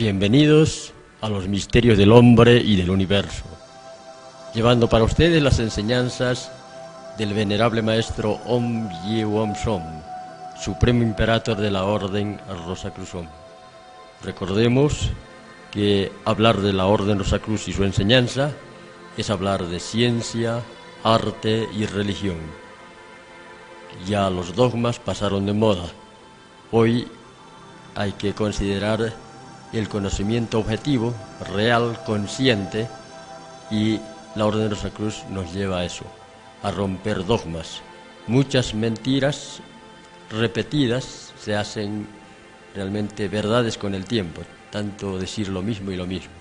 Bienvenidos a los misterios del hombre y del universo, llevando para ustedes las enseñanzas del venerable maestro Om Ye-Wom Som, Supremo Imperator de la Orden Rosacruzom. Recordemos que hablar de la Orden Rosacruz y su enseñanza es hablar de ciencia, arte y religión. Ya los dogmas pasaron de moda. Hoy hay que considerar el conocimiento objetivo, real, consciente, y la Orden Rosacruz nos lleva a eso, a romper dogmas. Muchas mentiras repetidas se hacen realmente verdades con el tiempo, tanto decir lo mismo y lo mismo.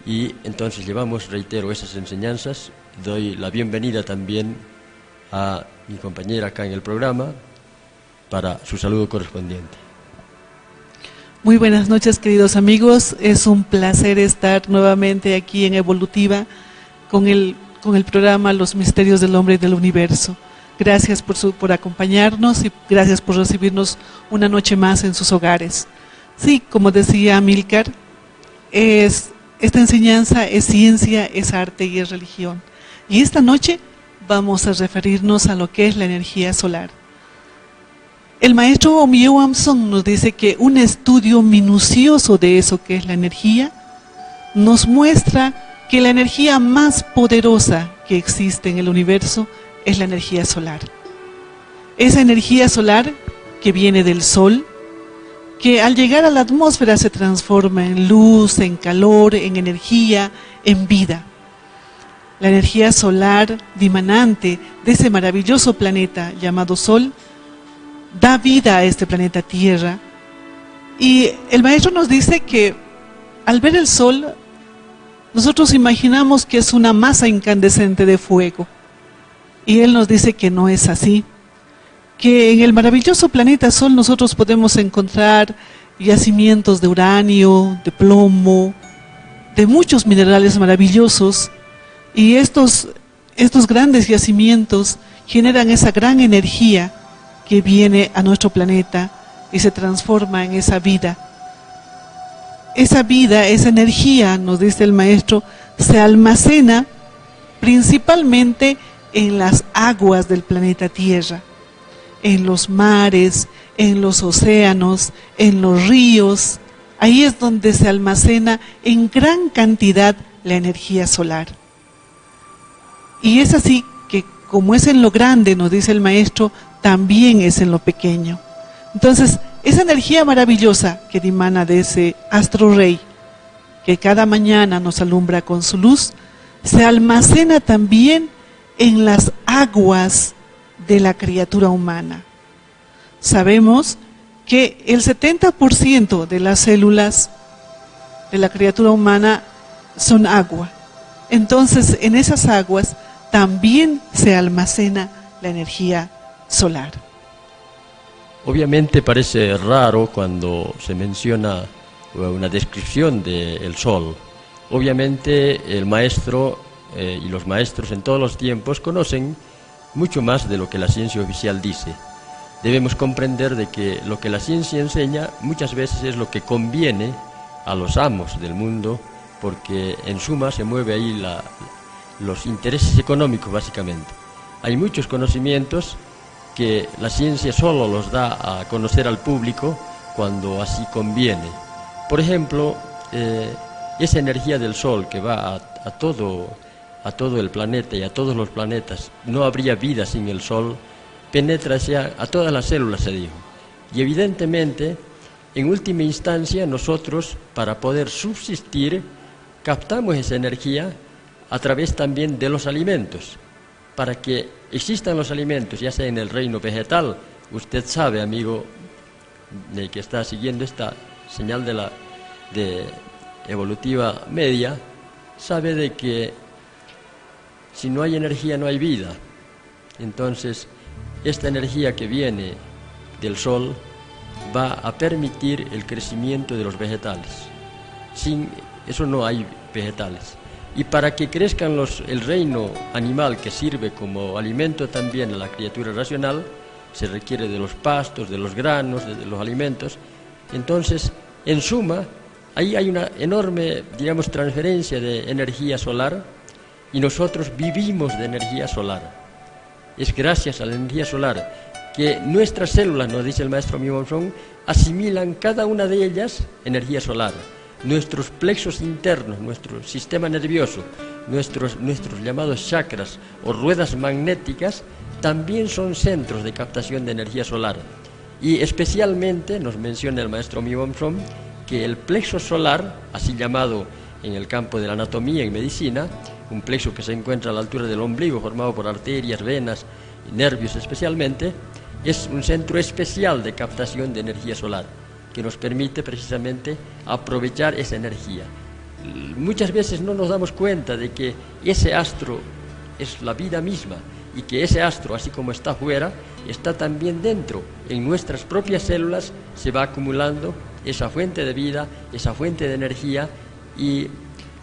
Y entonces llevamos, reitero, esas enseñanzas. Doy la bienvenida también a mi compañera acá en el programa para su saludo correspondiente. Muy buenas noches, queridos amigos. Es un placer estar nuevamente aquí en Evolutiva con el programa Los Misterios del Hombre y del Universo. Gracias por acompañarnos y gracias por recibirnos una noche más en sus hogares. Sí, como decía Amílcar, esta enseñanza es ciencia, es arte y es religión. Y esta noche vamos a referirnos a lo que es la energía solar. El maestro Om Ye-Wom Som nos dice que un estudio minucioso de eso que es la energía nos muestra que la energía más poderosa que existe en el universo es la energía solar. Esa energía solar que viene del sol, que al llegar a la atmósfera se transforma en luz, en calor, en energía, en vida. La energía solar dimanante de ese maravilloso planeta llamado Sol da vida a este planeta Tierra. Y el maestro nos dice que al ver el Sol, nosotros imaginamos que es una masa incandescente de fuego. Y él nos dice que no es así. Que en el maravilloso planeta Sol nosotros podemos encontrar yacimientos de uranio, de plomo, de muchos minerales maravillosos. Y estos grandes yacimientos generan esa gran energía que viene a nuestro planeta y se transforma en esa vida. Esa vida, esa energía, nos dice el maestro, se almacena principalmente en las aguas del planeta Tierra, en los mares, en los océanos, en los ríos. Ahí es donde se almacena en gran cantidad la energía solar. Y es así que, como es en lo grande, nos dice el maestro, también es en lo pequeño. Entonces, esa energía maravillosa que dimana de ese astro rey, que cada mañana nos alumbra con su luz, se almacena también en las aguas de la criatura humana. Sabemos que el 70% de las células de la criatura humana son agua. Entonces, en esas aguas también se almacena la energía solar. Obviamente parece raro cuando se menciona una descripción del Sol. Obviamente el maestro y los maestros en todos los tiempos conocen mucho más de lo que la ciencia oficial dice. Debemos comprender de que lo que la ciencia enseña muchas veces es lo que conviene a los amos del mundo, porque en suma se mueve ahí los intereses económicos básicamente. Hay muchos conocimientos que la ciencia solo los da a conocer al público cuando así conviene. Por ejemplo, esa energía del Sol que va a todo el planeta y a todos los planetas, no habría vida sin el Sol, penetra a todas las células, se dijo. Y evidentemente, en última instancia, nosotros, para poder subsistir, captamos esa energía a través también de los alimentos. Para que existan los alimentos, ya sea en el reino vegetal, usted sabe, amigo, que está siguiendo esta señal de evolutiva media, sabe de que si no hay energía no hay vida. Entonces, esta energía que viene del Sol va a permitir el crecimiento de los vegetales. Sin eso no hay vegetales. Y para que crezcan el reino animal que sirve como alimento también a la criatura racional, se requiere de los pastos, de los granos, de los alimentos. Entonces, en suma, Ahí hay una enorme, digamos, transferencia de energía solar y nosotros vivimos de energía solar. Es gracias a la energía solar que nuestras células, nos dice el maestro Myo Wang-sung, asimilan cada una de ellas energía solar. Nuestros plexos internos, nuestro sistema nervioso, nuestros llamados chakras o ruedas magnéticas también son centros de captación de energía solar. Y especialmente nos menciona el maestro Myo Wang-sung que el plexo solar, así llamado en el campo de la anatomía y medicina, un plexo que se encuentra a la altura del ombligo, formado por arterias, venas y nervios especialmente, es un centro especial de captación de energía solar, que nos permite precisamente aprovechar esa energía. Muchas veces no nos damos cuenta de que ese astro es la vida misma y que ese astro, así como está fuera, está también dentro. En nuestras propias células se va acumulando esa fuente de vida, esa fuente de energía, y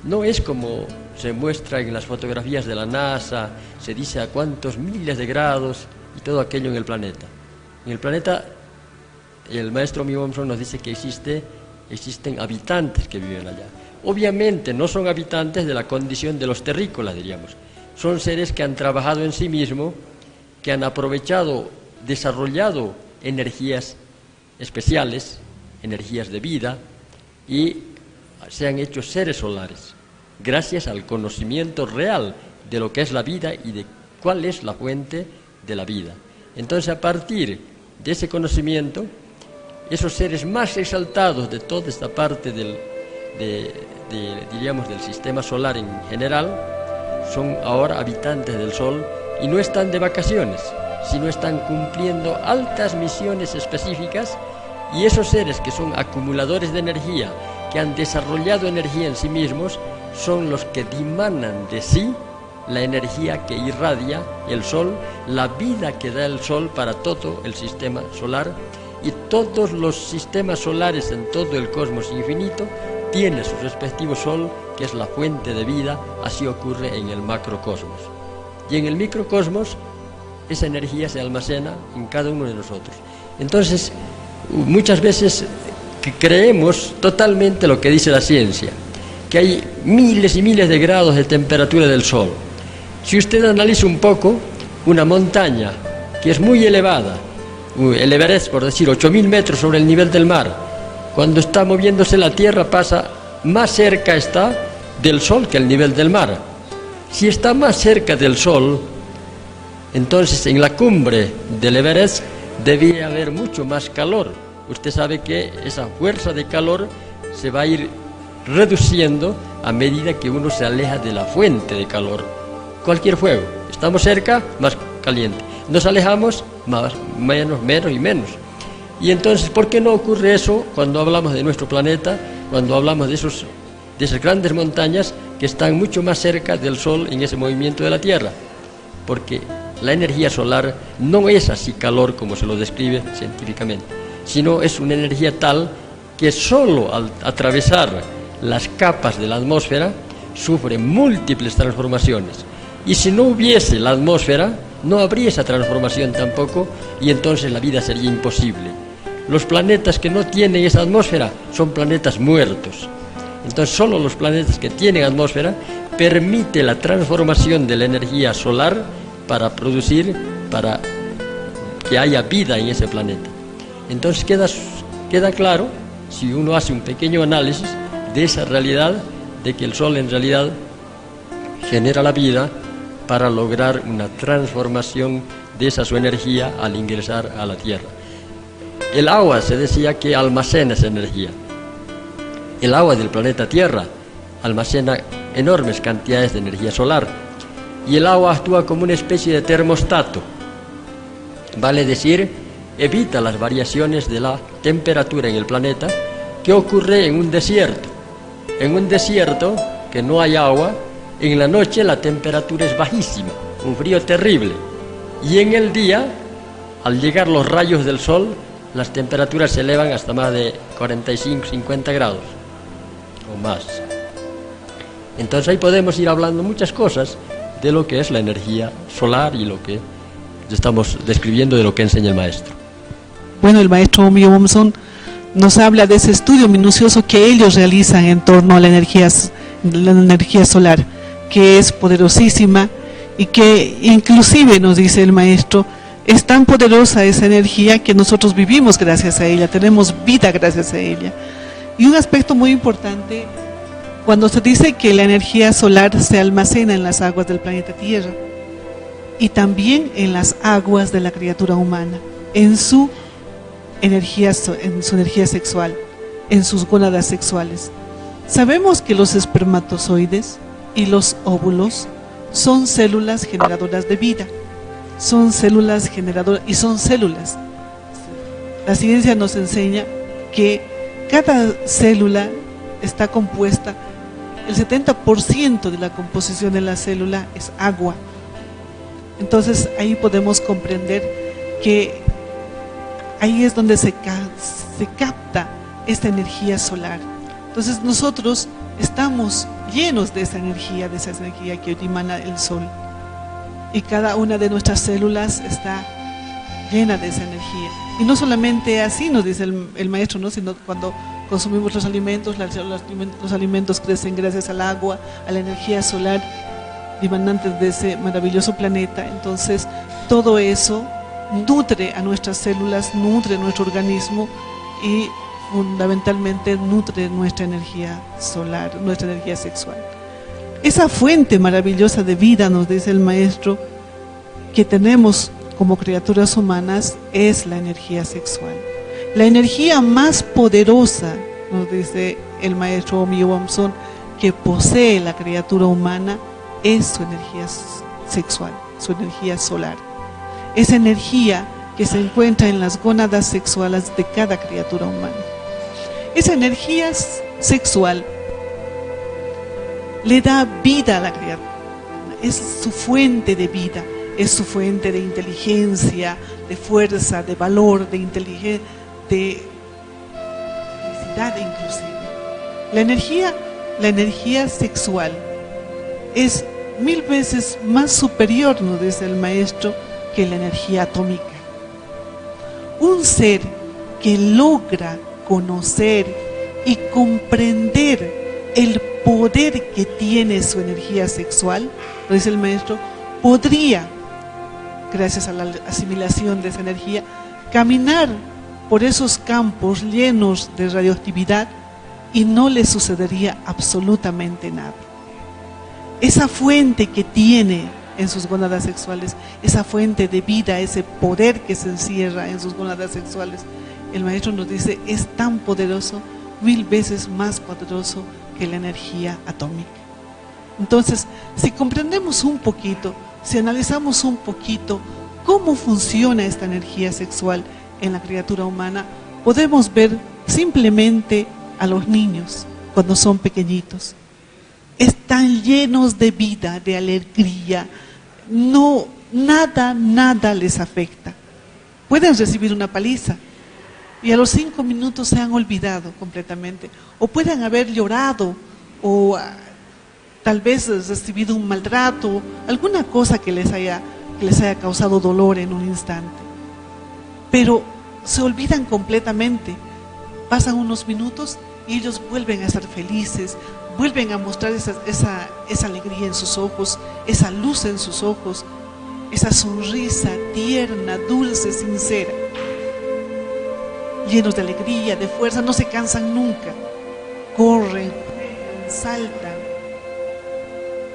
no es como se muestra en las fotografías de la NASA, se dice a cuántos miles de grados y todo aquello en el planeta. En el planeta, el maestro Myo Wang-sung nos dice que existen habitantes que viven allá. Obviamente no son habitantes de la condición de los terrícolas, diríamos. Son seres que han trabajado en sí mismos, que han aprovechado, desarrollado energías especiales, energías de vida, y se han hecho seres solares, gracias al conocimiento real de lo que es la vida y de cuál es la fuente de la vida. Entonces, a partir de ese conocimiento, esos seres más exaltados de toda esta parte diríamos, del sistema solar en general, son ahora habitantes del Sol y no están de vacaciones, sino están cumpliendo altas misiones específicas, y esos seres que son acumuladores de energía, que han desarrollado energía en sí mismos, son los que dimanan de sí la energía que irradia el Sol, la vida que da el Sol para todo el sistema solar, y todos los sistemas solares en todo el cosmos infinito tienen su respectivo Sol, que es la fuente de vida. Así ocurre en el macrocosmos. Y en el microcosmos, esa energía se almacena en cada uno de nosotros. Entonces, muchas veces creemos totalmente lo que dice la ciencia, que hay miles y miles de grados de temperatura del Sol. Si usted analiza un poco una montaña que es muy elevada, el Everest, por decir, 8.000 metros sobre el nivel del mar, cuando está moviéndose la Tierra más cerca está del Sol que el nivel del mar. Si está más cerca del Sol, entonces en la cumbre del Everest debía haber mucho más calor. Usted sabe que esa fuerza de calor se va a ir reduciendo a medida que uno se aleja de la fuente de calor. Cualquier fuego, estamos cerca, más caliente. Nos alejamos, menos y menos. Y entonces, ¿por qué no ocurre eso cuando hablamos de nuestro planeta, cuando hablamos de esas grandes montañas que están mucho más cerca del Sol en ese movimiento de la Tierra? Porque la energía solar no es así calor como se lo describe científicamente, sino es una energía tal que solo al atravesar las capas de la atmósfera sufre múltiples transformaciones. Y si no hubiese la atmósfera, no habría esa transformación tampoco, y entonces la vida sería imposible. Los planetas que no tienen esa atmósfera son planetas muertos. Entonces solo los planetas que tienen atmósfera permite la transformación de la energía solar para que haya vida en ese planeta. Entonces queda claro, si uno hace un pequeño análisis de esa realidad, de que el Sol en realidad genera la vida para lograr una transformación de esa su energía al ingresar a la Tierra. El agua se decía que almacena esa energía. El agua del planeta Tierra almacena enormes cantidades de energía solar, y el agua actúa como una especie de termostato, vale decir, evita las variaciones de la temperatura en el planeta que ocurre en un desierto. En un desierto que no hay agua, en la noche la temperatura es bajísima, un frío terrible, y en el día, al llegar los rayos del sol, las temperaturas se elevan hasta más de 45, 50 grados o más. Entonces ahí podemos ir hablando muchas cosas de lo que es la energía solar y lo que estamos describiendo de lo que enseña el maestro. Bueno, el maestro Myo Wang-sung nos habla de ese estudio minucioso que ellos realizan en torno a la energía solar, que es poderosísima y que inclusive, nos dice el maestro, es tan poderosa esa energía que nosotros vivimos gracias a ella, tenemos vida gracias a ella. Y un aspecto muy importante, cuando se dice que la energía solar se almacena en las aguas del planeta Tierra y también en las aguas de la criatura humana, en su energía sexual, en sus gónadas sexuales. Sabemos que los espermatozoides y los óvulos son células generadoras de vida, son células generadoras y son células. La ciencia nos enseña que cada célula está compuesta, el 70% de la composición de la célula es agua. Entonces ahí podemos comprender que ahí es donde se capta esta energía solar. Entonces nosotros estamos llenos de esa energía que emana el sol. Y cada una de nuestras células está llena de esa energía. Y no solamente así nos dice el maestro, ¿no? Sino cuando consumimos los alimentos crecen gracias al agua, a la energía solar dimanante de ese maravilloso planeta. Entonces todo eso nutre a nuestras células, nutre nuestro organismo y fundamentalmente nutre nuestra energía solar, nuestra energía sexual. Esa fuente maravillosa de vida, nos dice el maestro, que tenemos como criaturas humanas es la energía sexual. La energía más poderosa, nos dice el maestro Omiyō Bōmsōn, que posee la criatura humana es su energía sexual, su energía solar. Esa energía que se encuentra en las gónadas sexuales de cada criatura humana. Esa energía sexual le da vida a la criatura, es su fuente de vida, es su fuente de inteligencia, de fuerza, de valor, de inteligencia, de felicidad inclusive. La energía sexual es 1000 veces más superior, nos dice el maestro, que la energía atómica. Un ser que logra conocer y comprender el poder que tiene su energía sexual, lo dice el maestro, podría, gracias a la asimilación de esa energía, caminar por esos campos llenos de radioactividad y no le sucedería absolutamente nada. Esa fuente que tiene en sus gónadas sexuales, esa fuente de vida, ese poder que se encierra en sus gónadas sexuales, el maestro nos dice, es tan poderoso, 1000 veces más poderoso que la energía atómica. Entonces, si comprendemos un poquito, si analizamos un poquito cómo funciona esta energía sexual en la criatura humana, podemos ver simplemente a los niños cuando son pequeñitos. Están llenos de vida, de alegría, nada les afecta. Pueden recibir una paliza y a los 5 minutos se han olvidado completamente, o pueden haber llorado, o tal vez recibido un maltrato, alguna cosa que les haya causado dolor en un instante, pero se olvidan completamente. Pasan unos minutos y ellos vuelven a ser felices, vuelven a mostrar esa alegría en sus ojos, esa luz en sus ojos, esa sonrisa tierna, dulce, sincera, llenos de alegría, de fuerza, no se cansan nunca, corren, saltan.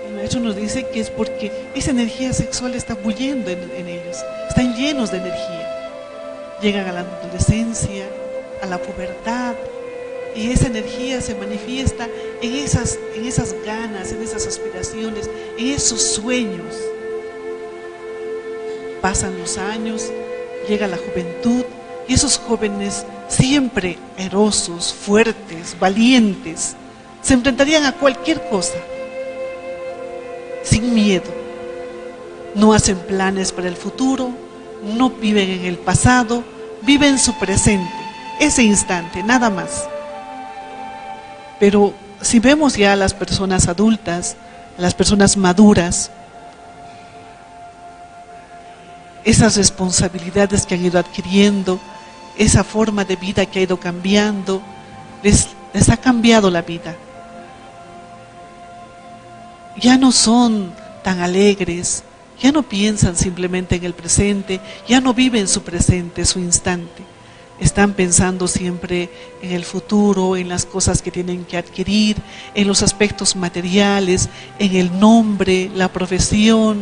El maestro nos dice que es porque esa energía sexual está bullendo en ellos, están llenos de energía. Llegan a la adolescencia, a la pubertad, y esa energía se manifiesta en esas ganas, en esas aspiraciones, en esos sueños. Pasan los años, llega la juventud, y esos jóvenes siempre airosos, fuertes, valientes, se enfrentarían a cualquier cosa, sin miedo. No hacen planes para el futuro, no viven en el pasado, viven su presente, ese instante, nada más. Pero si vemos ya a las personas adultas, a las personas maduras, esas responsabilidades que han ido adquiriendo, esa forma de vida que ha ido cambiando, les ha cambiado la vida. Ya no son tan alegres, ya no piensan simplemente en el presente, ya no viven su presente, su instante. Están pensando siempre en el futuro, en las cosas que tienen que adquirir, en los aspectos materiales, en el nombre, la profesión,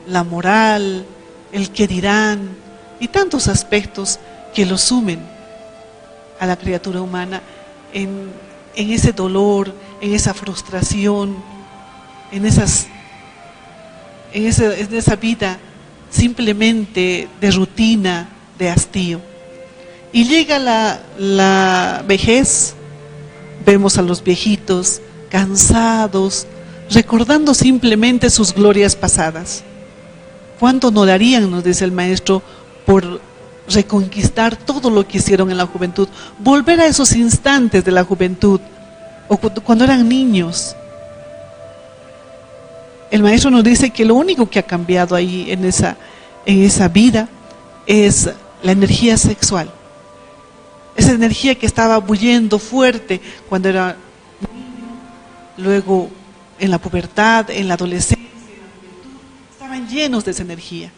la moral, el qué dirán, y tantos aspectos que lo sumen a la criatura humana en ese dolor, en esa frustración, en esa vida simplemente de rutina, de hastío. Y llega la vejez, vemos a los viejitos cansados, recordando simplemente sus glorias pasadas. ¿Cuánto no darían, nos dice el maestro, por reconquistar todo lo que hicieron en la juventud? Volver a esos instantes de la juventud, o cuando eran niños. El maestro nos dice que lo único que ha cambiado ahí en esa vida es la energía sexual. Esa energía que estaba bullendo fuerte cuando era niño, luego en la pubertad, en la adolescencia, en la juventud, estaban llenos de esa energía.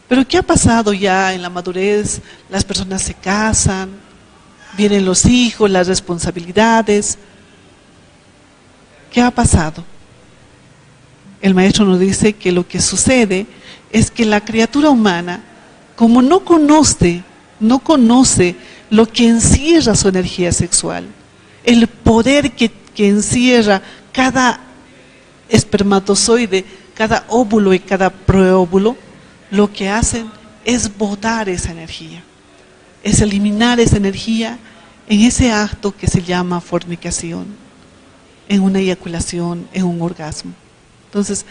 Pero ¿qué ha pasado ya en la madurez? Las personas se casan, vienen los hijos, las responsabilidades. ¿Qué ha pasado? El maestro nos dice que lo que sucede es que la criatura humana, como no conoce lo que encierra su energía sexual, el poder que encierra cada espermatozoide, cada óvulo y cada preóvulo, lo que hacen es botar esa energía, es eliminar esa energía en ese acto que se llama fornicación, en una eyaculación, en un orgasmo. Entonces,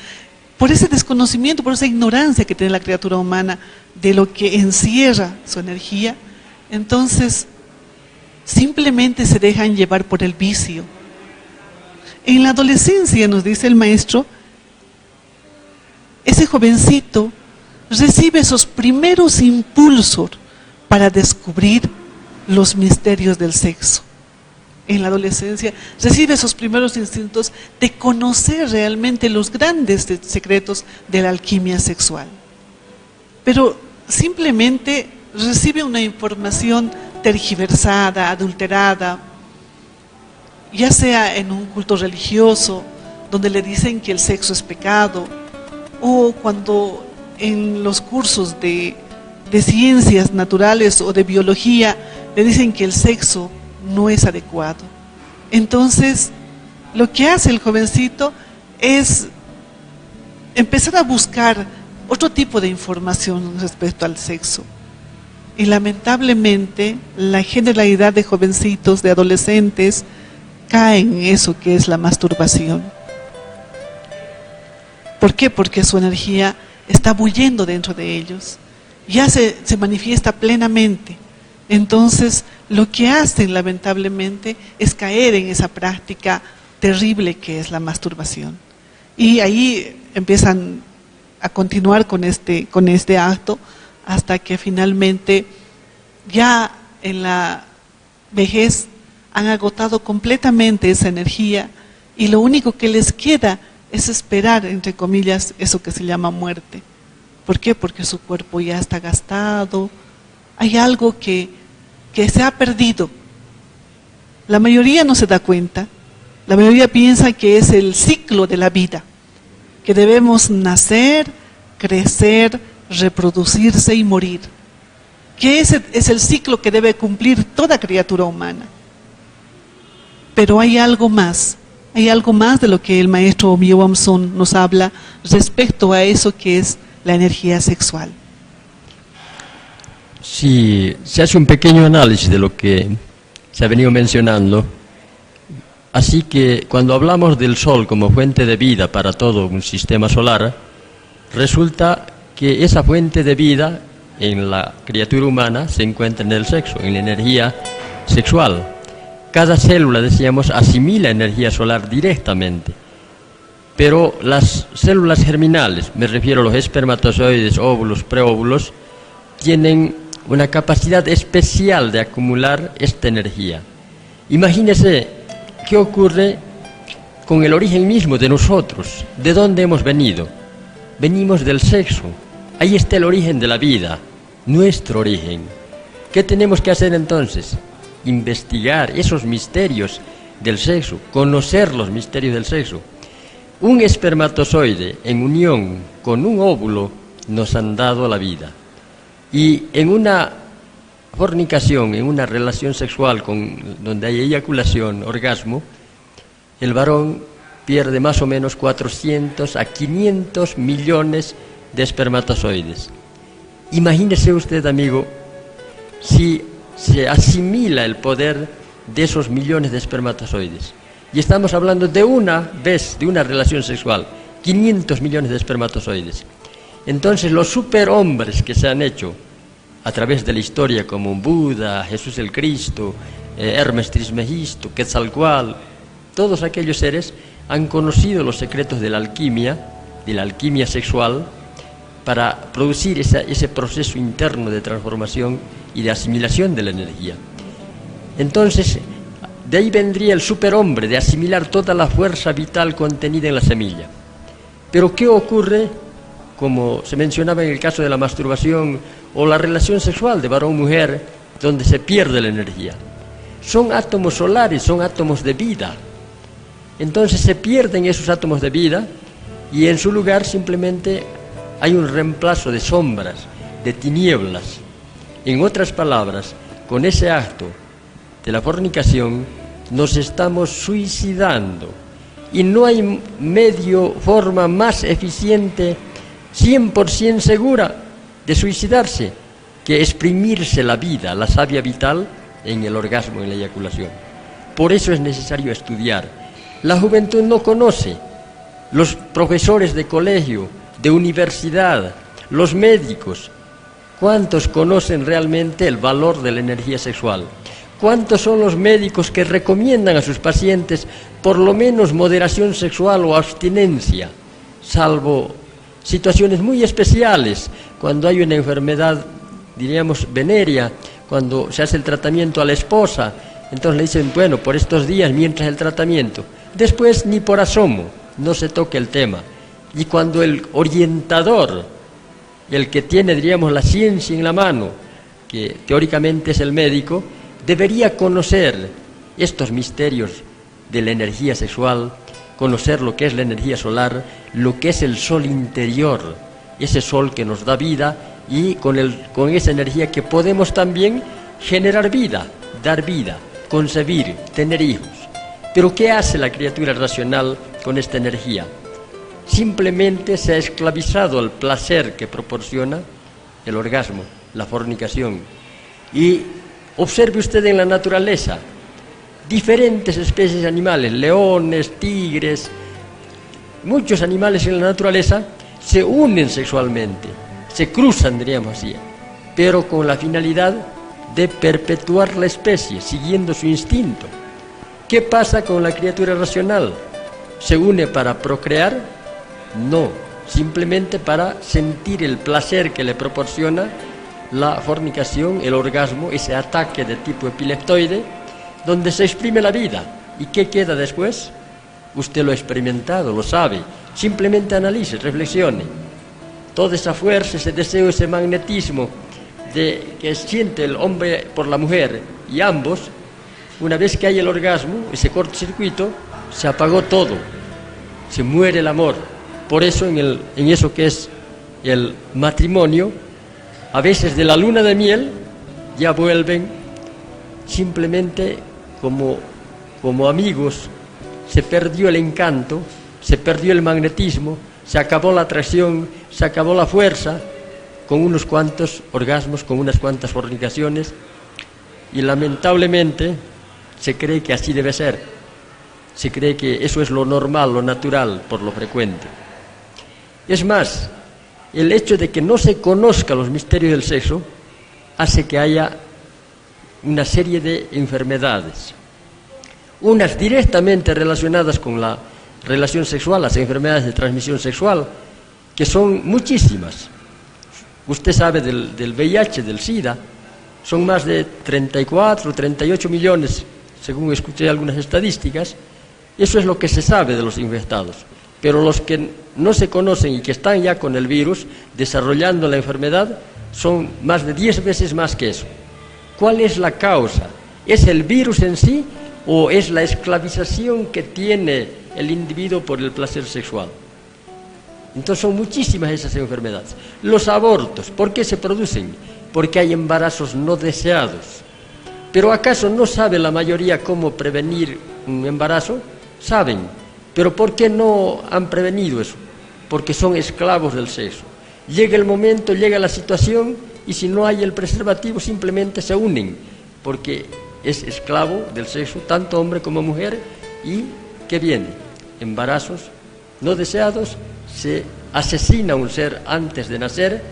por ese desconocimiento, por esa ignorancia que tiene la criatura humana de lo que encierra su energía, entonces simplemente se dejan llevar por el vicio. En la adolescencia, nos dice el maestro, ese jovencito recibe esos primeros impulsos para descubrir los misterios del sexo. En la adolescencia recibe esos primeros instintos de conocer realmente los grandes secretos de la alquimia sexual. Pero simplemente recibe una información tergiversada, adulterada, ya sea en un culto religioso, donde le dicen que el sexo es pecado, o cuando en los cursos de ciencias naturales o de biología le dicen que el sexo no es adecuado. Entonces, lo que hace el jovencito es empezar a buscar otro tipo de información respecto al sexo. Y lamentablemente, la generalidad de jovencitos, de adolescentes, caen en eso que es la masturbación. ¿Por qué? Porque su energía está bullendo dentro de ellos. Ya se manifiesta plenamente. Entonces, lo que hacen lamentablemente es caer en esa práctica terrible que es la masturbación. Y ahí empiezan a continuar con este acto hasta que finalmente ya en la vejez han agotado completamente esa energía y lo único que les queda es esperar, entre comillas, eso que se llama muerte. ¿Por qué? Porque su cuerpo ya está gastado, hay algo que se ha perdido. La mayoría no se da cuenta, la mayoría piensa que es el ciclo de la vida, que debemos nacer, crecer, reproducirse y morir, que ese es el ciclo que debe cumplir toda criatura humana. Pero hay algo más de lo que el maestro Omiyo Son nos habla respecto a eso que es la energía sexual. Si se hace un pequeño análisis de lo que se ha venido mencionando, así que cuando hablamos del Sol como fuente de vida para todo un sistema solar, resulta que esa fuente de vida en la criatura humana se encuentra en el sexo, en la energía sexual. Cada célula, decíamos, asimila energía solar directamente, pero las células germinales, me refiero a los espermatozoides, óvulos, preóvulos, tienen una capacidad especial de acumular esta energía. Imagínese qué ocurre con el origen mismo de nosotros. ¿De dónde hemos venido? Venimos del sexo. Ahí está el origen de la vida, nuestro origen. ¿Qué tenemos que hacer entonces? Investigar esos misterios del sexo, conocer los misterios del sexo. Un espermatozoide en unión con un óvulo nos han dado la vida. Y en una fornicación, en una relación sexual donde hay eyaculación, orgasmo, el varón pierde más o menos 400 a 500 millones de espermatozoides. Imagínese usted, amigo, si se asimila el poder de esos millones de espermatozoides. Y estamos hablando de una vez, de una relación sexual, 500 millones de espermatozoides. Entonces los superhombres que se han hecho a través de la historia, como Buda, Jesús el Cristo, Hermes Trismegisto, Quetzalcóatl, todos aquellos seres han conocido los secretos de la alquimia sexual, para producir ese proceso interno de transformación y de asimilación de la energía. Entonces, de ahí vendría el superhombre, de asimilar toda la fuerza vital contenida en la semilla. Pero ¿qué ocurre, como se mencionaba en el caso de la masturbación o la relación sexual de varón-mujer, donde se pierde la energía? Son átomos solares, son átomos de vida. Entonces se pierden esos átomos de vida y en su lugar simplemente hay un reemplazo de sombras, de tinieblas. En otras palabras, con ese acto de la fornicación nos estamos suicidando y no hay forma más eficiente, 100% segura de suicidarse que exprimirse la vida, la savia vital en el orgasmo, en la eyaculación. Por eso es necesario estudiar. La juventud no conoce. Los profesores de colegio, de universidad, los médicos, ¿cuántos conocen realmente el valor de la energía sexual? ¿Cuántos son los médicos que recomiendan a sus pacientes por lo menos moderación sexual o abstinencia, salvo situaciones muy especiales, cuando hay una enfermedad, diríamos, venérea, cuando se hace el tratamiento a la esposa, entonces le dicen, bueno, por estos días mientras el tratamiento, después ni por asomo, no se toca el tema. Y cuando el orientador, el que tiene, diríamos, la ciencia en la mano, que teóricamente es el médico, debería conocer estos misterios de la energía sexual, conocer lo que es la energía solar, lo que es el sol interior, ese sol que nos da vida y con esa energía que podemos también generar vida, dar vida, concebir, tener hijos. Pero ¿qué hace la criatura racional con esta energía? Simplemente se ha esclavizado al placer que proporciona el orgasmo, la fornicación. Y observe usted en la naturaleza, diferentes especies de animales, leones, tigres, muchos animales en la naturaleza se unen sexualmente, se cruzan, diríamos así, pero con la finalidad de perpetuar la especie, siguiendo su instinto. ¿Qué pasa con la criatura racional? ¿Se une para procrear? No, simplemente para sentir el placer que le proporciona la fornicación, el orgasmo, ese ataque de tipo epileptoide, donde se exprime la vida. ¿Y qué queda después? Usted lo ha experimentado, lo sabe. Simplemente analice, reflexione. Toda esa fuerza, ese deseo, ese magnetismo que siente el hombre por la mujer y ambos, una vez que hay el orgasmo, ese cortocircuito, se apagó todo, se muere el amor. Por eso en eso que es el matrimonio, a veces de la luna de miel ya vuelven simplemente como amigos. Se perdió el encanto, se perdió el magnetismo, se acabó la atracción, se acabó la fuerza, con unos cuantos orgasmos, con unas cuantas fornicaciones, y lamentablemente se cree que así debe ser, se cree que eso es lo normal, lo natural, por lo frecuente. Es más, el hecho de que no se conozca los misterios del sexo hace que haya una serie de enfermedades, unas directamente relacionadas con la relación sexual, las enfermedades de transmisión sexual, que son muchísimas. Usted sabe del VIH, del SIDA, son más de 34 o 38 millones, según escuché algunas estadísticas. Eso es lo que se sabe de los infectados. Pero los que no se conocen y que están ya con el virus, desarrollando la enfermedad, son más de 10 veces más que eso. ¿Cuál es la causa? ¿Es el virus en sí o es la esclavización que tiene el individuo por el placer sexual? Entonces son muchísimas esas enfermedades. Los abortos, ¿por qué se producen? Porque hay embarazos no deseados. ¿Pero acaso no sabe la mayoría cómo prevenir un embarazo? Saben, pero ¿por qué no han prevenido eso? Porque son esclavos del sexo. Llega el momento, llega la situación, y si no hay el preservativo simplemente se unen, porque es esclavo del sexo, tanto hombre como mujer. ¿Y qué viene? Embarazos no deseados, se asesina a un ser antes de nacer,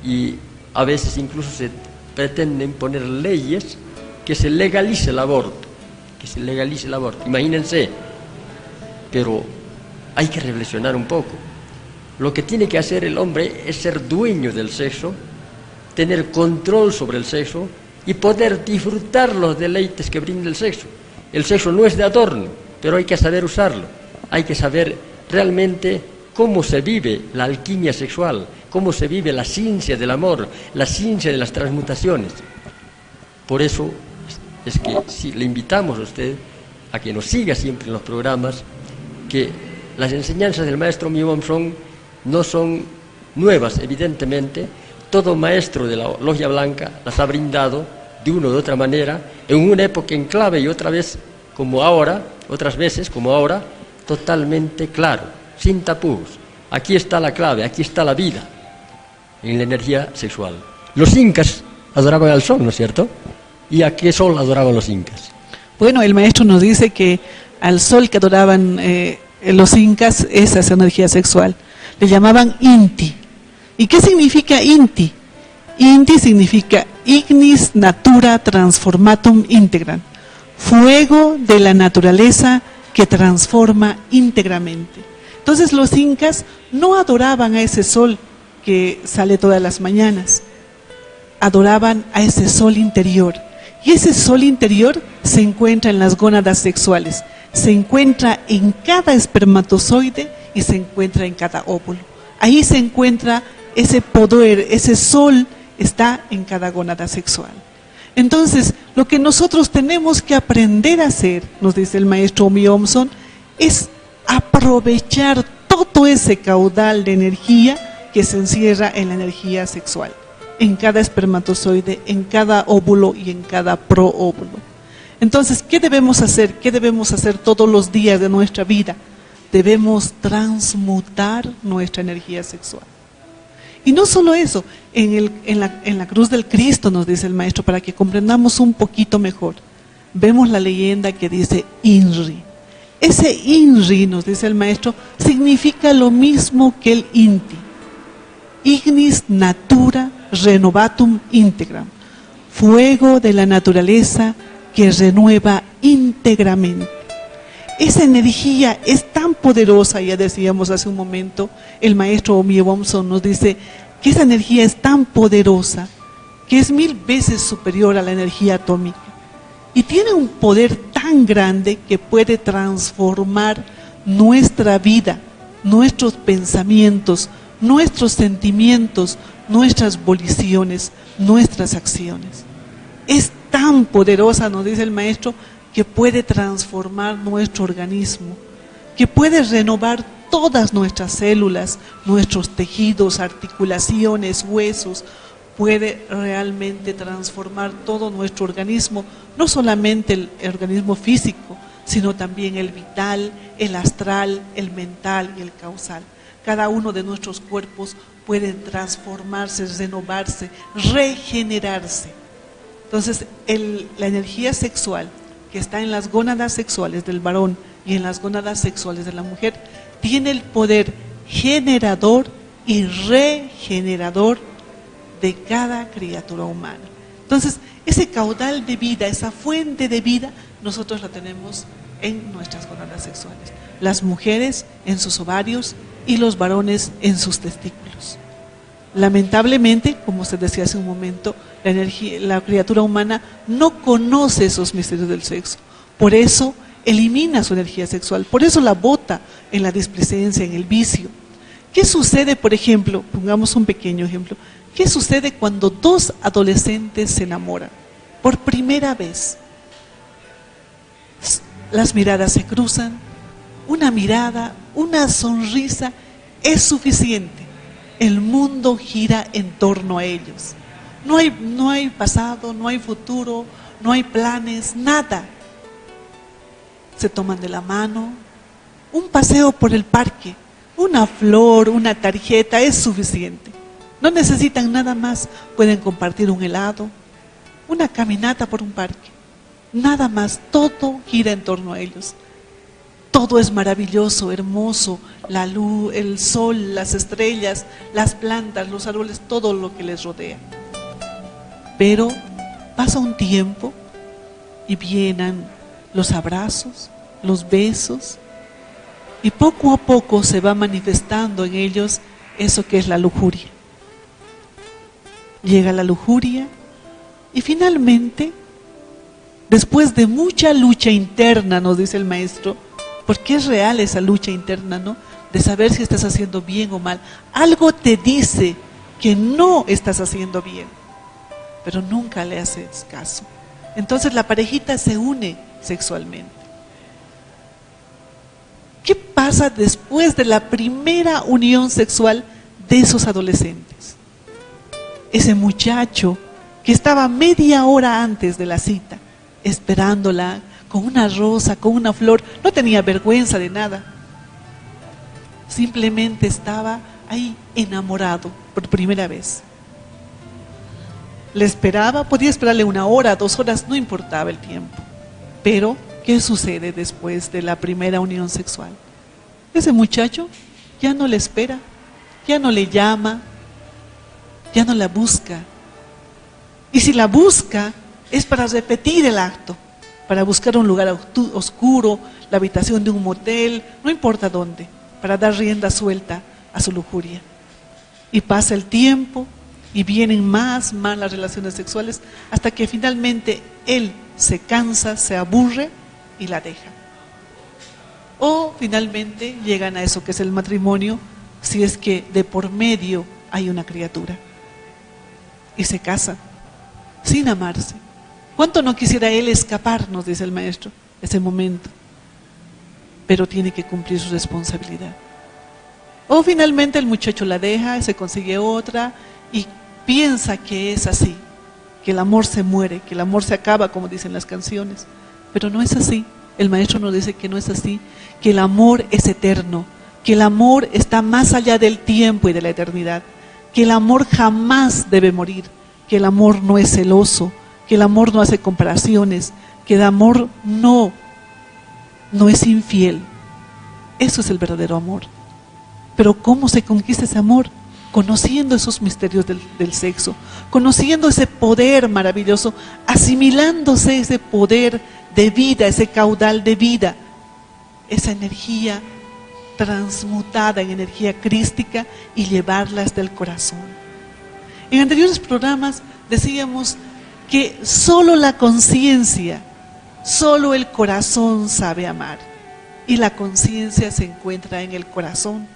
y a veces incluso se pretenden poner leyes que se legalice el aborto, imagínense. Pero hay que reflexionar un poco. Lo que tiene que hacer el hombre es ser dueño del sexo, tener control sobre el sexo y poder disfrutar los deleites que brinda el sexo. El sexo no es de adorno, pero hay que saber usarlo. Hay que saber realmente cómo se vive la alquimia sexual, cómo se vive la ciencia del amor, la ciencia de las transmutaciones. Por eso es que si le invitamos a usted a que nos siga siempre en los programas, que las enseñanzas del maestro Myo-Wang no son nuevas, evidentemente. Todo maestro de la Logia Blanca las ha brindado de una u otra manera, en una época en clave y otras veces como ahora, totalmente claro, sin tapujos. Aquí está la clave, aquí está la vida, en la energía sexual. Los incas adoraban al sol, ¿no es cierto? ¿Y a qué sol adoraban los incas? Bueno, el maestro nos dice que al sol que adoraban los incas, esa es energía sexual. Le llamaban Inti. ¿Y qué significa Inti? Inti significa Ignis Natura Transformatum Integram, fuego de la naturaleza que transforma íntegramente. Entonces los incas no adoraban a ese sol que sale todas las mañanas, adoraban a ese sol interior. Y ese sol interior se encuentra en las gónadas sexuales, se encuentra en cada espermatozoide y se encuentra en cada óvulo. Ahí se encuentra ese poder, ese sol está en cada gónada sexual. Entonces, lo que nosotros tenemos que aprender a hacer, nos dice el maestro Myo-Wang, es aprovechar todo ese caudal de energía que se encierra en la energía sexual, en cada espermatozoide, en cada óvulo y en cada proóvulo. Entonces, ¿qué debemos hacer? ¿Qué debemos hacer todos los días de nuestra vida? Debemos transmutar nuestra energía sexual. Y no solo eso, en la cruz del Cristo nos dice el maestro, para que comprendamos un poquito mejor, vemos la leyenda que dice INRI. Ese INRI, nos dice el maestro, significa lo mismo que el INTI. Ignis Natura Renovatum Integram, fuego de la naturaleza que renueva íntegramente. Esa energía es tan poderosa, ya decíamos hace un momento, el maestro Myo-Wang nos dice que esa energía es tan poderosa que es 1000 veces superior a la energía atómica y tiene un poder tan grande que puede transformar nuestra vida, nuestros pensamientos, nuestros sentimientos, nuestras voliciones, nuestras acciones. Es tan poderosa, nos dice el maestro, que puede transformar nuestro organismo, que puede renovar todas nuestras células, nuestros tejidos, articulaciones, huesos, puede realmente transformar todo nuestro organismo, no solamente el organismo físico, sino también el vital, el astral, el mental y el causal. Cada uno de nuestros cuerpos puede transformarse, renovarse, regenerarse. Entonces, la energía sexual que está en las gónadas sexuales del varón y en las gónadas sexuales de la mujer, tiene el poder generador y regenerador de cada criatura humana. Entonces, ese caudal de vida, esa fuente de vida, nosotros la tenemos en nuestras gónadas sexuales. Las mujeres en sus ovarios y los varones en sus testículos. Lamentablemente, como se decía hace un momento, la criatura humana no conoce esos misterios del sexo. Por eso elimina su energía sexual, por eso la bota en la displicencia, en el vicio. ¿Qué sucede, por ejemplo, pongamos un pequeño ejemplo, qué sucede cuando dos adolescentes se enamoran por primera vez? Las miradas se cruzan, una mirada, una sonrisa es suficiente. El mundo gira en torno a ellos. No hay pasado, no hay futuro, no hay planes, nada. Se toman de la mano, un paseo por el parque, una flor, una tarjeta es suficiente. No necesitan nada más, pueden compartir un helado, una caminata por un parque. Nada más, todo gira en torno a ellos. Todo es maravilloso, hermoso, la luz, el sol, las estrellas, las plantas, los árboles, todo lo que les rodea. Pero pasa un tiempo y vienen los abrazos, los besos, y poco a poco se va manifestando en ellos eso que es la lujuria. Llega la lujuria y finalmente, después de mucha lucha interna, nos dice el maestro, porque es real esa lucha interna, ¿no? De saber si estás haciendo bien o mal. Algo te dice que no estás haciendo bien, pero nunca le haces caso. Entonces la parejita se une sexualmente. ¿Qué pasa después de la primera unión sexual de esos adolescentes? Ese muchacho que estaba media hora antes de la cita, esperándola, con una rosa, con una flor, no tenía vergüenza de nada. Simplemente estaba ahí enamorado por primera vez. Le esperaba, podía esperarle 1 hora, 2 horas, no importaba el tiempo. Pero, ¿qué sucede después de la primera unión sexual? Ese muchacho ya no le espera, ya no le llama, ya no la busca. Y si la busca, es para repetir el acto, para buscar un lugar oscuro, la habitación de un motel, no importa dónde, para dar rienda suelta a su lujuria. Y pasa el tiempo y vienen más las relaciones sexuales hasta que finalmente él se cansa, se aburre y la deja. O finalmente llegan a eso que es el matrimonio, si es que de por medio hay una criatura. Y se casan, sin amarse. ¿Cuánto no quisiera él escapar, nos dice el maestro, ese momento? Pero tiene que cumplir su responsabilidad. O finalmente el muchacho la deja, se consigue otra y piensa que es así, que el amor se muere, que el amor se acaba, como dicen las canciones. Pero no es así. El maestro nos dice que no es así, que el amor es eterno, que el amor está más allá del tiempo y de la eternidad, que el amor jamás debe morir, que el amor no es celoso, que el amor no hace comparaciones, que el amor no es infiel. Eso es el verdadero amor. Pero ¿cómo se conquista ese amor? Conociendo esos misterios del sexo, conociendo ese poder maravilloso, asimilándose ese poder de vida, ese caudal de vida, esa energía transmutada en energía crística y llevarla hasta el corazón. En anteriores programas decíamos que solo la conciencia, solo el corazón sabe amar, y la conciencia se encuentra en el corazón.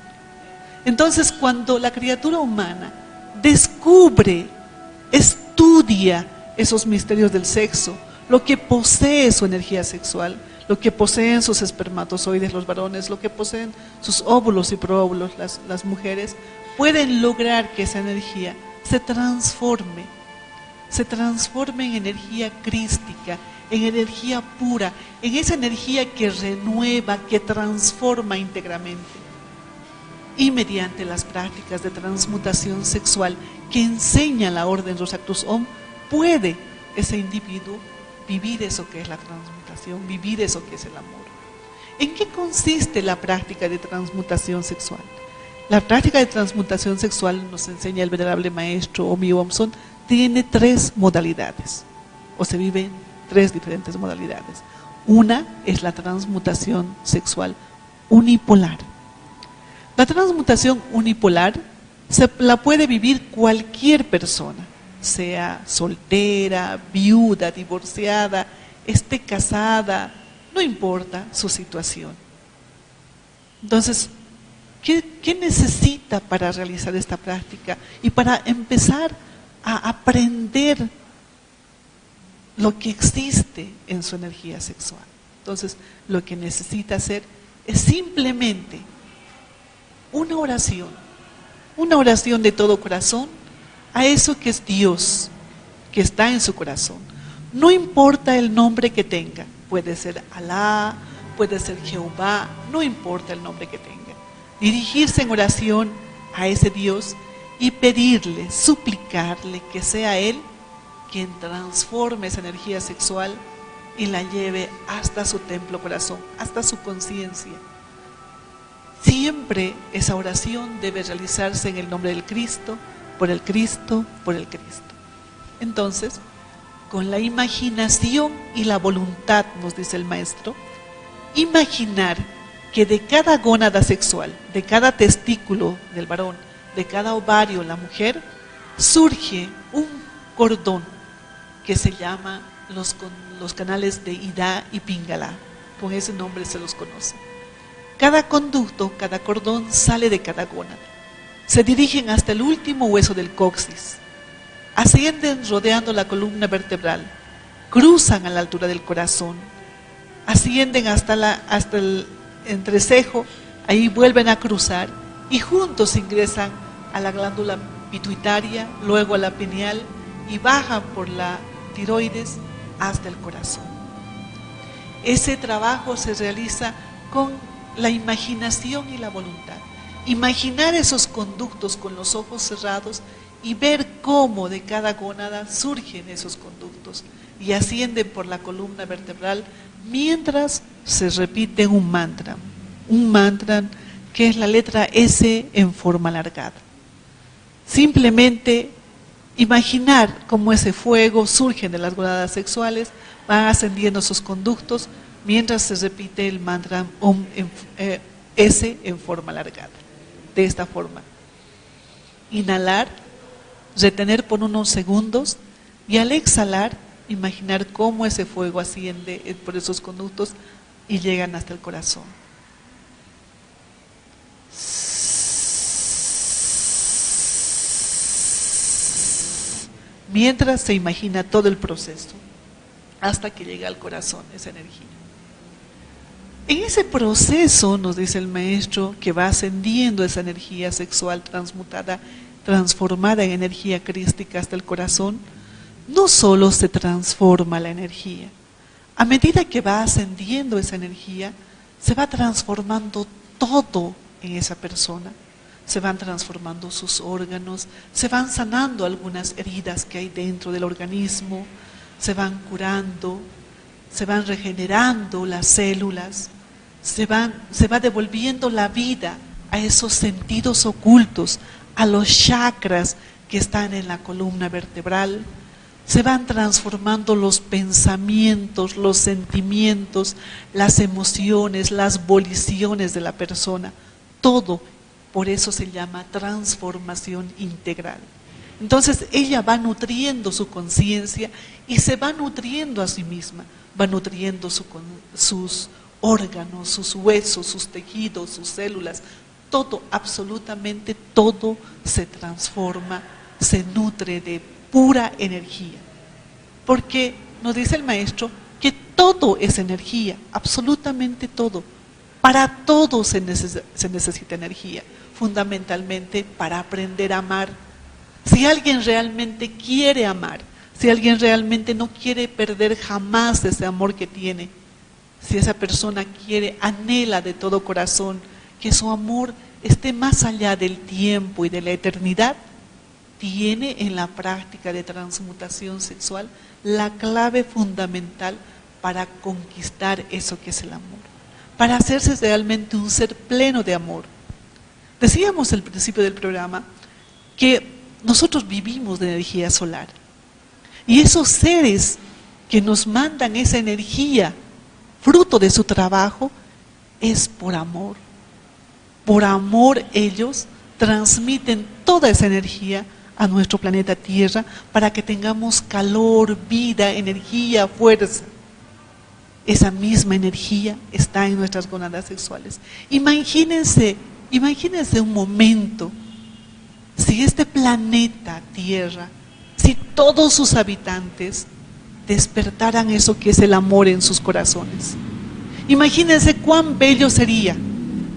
Entonces, cuando la criatura humana descubre, estudia esos misterios del sexo, lo que posee su energía sexual, lo que poseen sus espermatozoides, los varones, lo que poseen sus óvulos y proóvulos, las mujeres, pueden lograr que esa energía se transforme en energía crística, en energía pura, en esa energía que renueva, que transforma íntegramente. Y mediante las prácticas de transmutación sexual que enseña la Orden Rosacruz Om, puede ese individuo vivir eso que es la transmutación, vivir eso que es el amor. ¿En qué consiste la práctica de transmutación sexual? La práctica de transmutación sexual, nos enseña el venerable maestro Omi Womson, tiene 3 modalidades, o se vive en 3 diferentes modalidades. Una es la transmutación sexual unipolar. La transmutación unipolar la puede vivir cualquier persona, sea soltera, viuda, divorciada, esté casada, no importa su situación. Entonces, ¿qué necesita para realizar esta práctica y para empezar a aprender lo que existe en su energía sexual? Entonces, lo que necesita hacer es simplemente una oración de todo corazón a eso que es Dios, que está en su corazón. No importa el nombre que tenga, puede ser Alá, puede ser Jehová, no importa el nombre que tenga. Dirigirse en oración a ese Dios y pedirle, suplicarle que sea Él quien transforme esa energía sexual y la lleve hasta su templo corazón, hasta su conciencia. Siempre esa oración debe realizarse en el nombre del Cristo, por el Cristo, por el Cristo. Entonces, con la imaginación y la voluntad, nos dice el maestro, imaginar que de cada gónada sexual, de cada testículo del varón, de cada ovario la mujer, surge un cordón que se llama los canales de Ida y Pingala. Con ese nombre se los conoce. Cada conducto, cada cordón sale de cada gónada. Se dirigen hasta el último hueso del coxis. Ascienden rodeando la columna vertebral. Cruzan a la altura del corazón. Ascienden hasta el entrecejo. Ahí vuelven a cruzar y juntos ingresan a la glándula pituitaria, luego a la pineal y bajan por la tiroides hasta el corazón. Ese trabajo se realiza con la imaginación y la voluntad. Imaginar esos conductos con los ojos cerrados y ver cómo de cada gónada surgen esos conductos y ascienden por la columna vertebral mientras se repite un mantra que es la letra S en forma alargada. Simplemente imaginar cómo ese fuego surge de las gónadas sexuales, van ascendiendo esos conductos mientras se repite el mantra S en forma alargada. De esta forma, inhalar, retener por unos segundos y al exhalar, imaginar cómo ese fuego asciende por esos conductos y llegan hasta el corazón. Mientras se imagina todo el proceso hasta que llega al corazón esa energía. En ese proceso, nos dice el maestro, que va ascendiendo esa energía sexual transmutada, transformada en energía crística hasta el corazón, no solo se transforma la energía, a medida que va ascendiendo esa energía, se va transformando todo en esa persona. Se van transformando sus órganos, se van sanando algunas heridas que hay dentro del organismo, se van curando, se van regenerando las células, se va devolviendo la vida a esos sentidos ocultos, a los chakras que están en la columna vertebral, se van transformando los pensamientos, los sentimientos, las emociones, las voliciones de la persona, todo. Por eso se llama transformación integral. Entonces ella va nutriendo su conciencia y se va nutriendo a sí misma, va nutriendo sus órganos, sus huesos, sus tejidos, sus células, todo, absolutamente todo se transforma, se nutre de pura energía. Porque nos dice el maestro que todo es energía, absolutamente todo. Para todo se necesita energía, fundamentalmente para aprender a amar. Si alguien realmente quiere amar, si alguien realmente no quiere perder jamás ese amor que tiene, si esa persona quiere, anhela de todo corazón que su amor esté más allá del tiempo y de la eternidad, tiene en la práctica de transmutación sexual la clave fundamental para conquistar eso que es el amor, para hacerse realmente un ser pleno de amor. Decíamos al principio del programa que nosotros vivimos de energía solar y esos seres que nos mandan esa energía, fruto de su trabajo, es por amor. Por amor ellos transmiten toda esa energía a nuestro planeta Tierra para que tengamos calor, vida, energía, fuerza. Esa misma energía está en nuestras gónadas sexuales. Imagínense un momento, si este planeta Tierra, si todos sus habitantes despertaran eso que es el amor en sus corazones. Imagínense cuán bello sería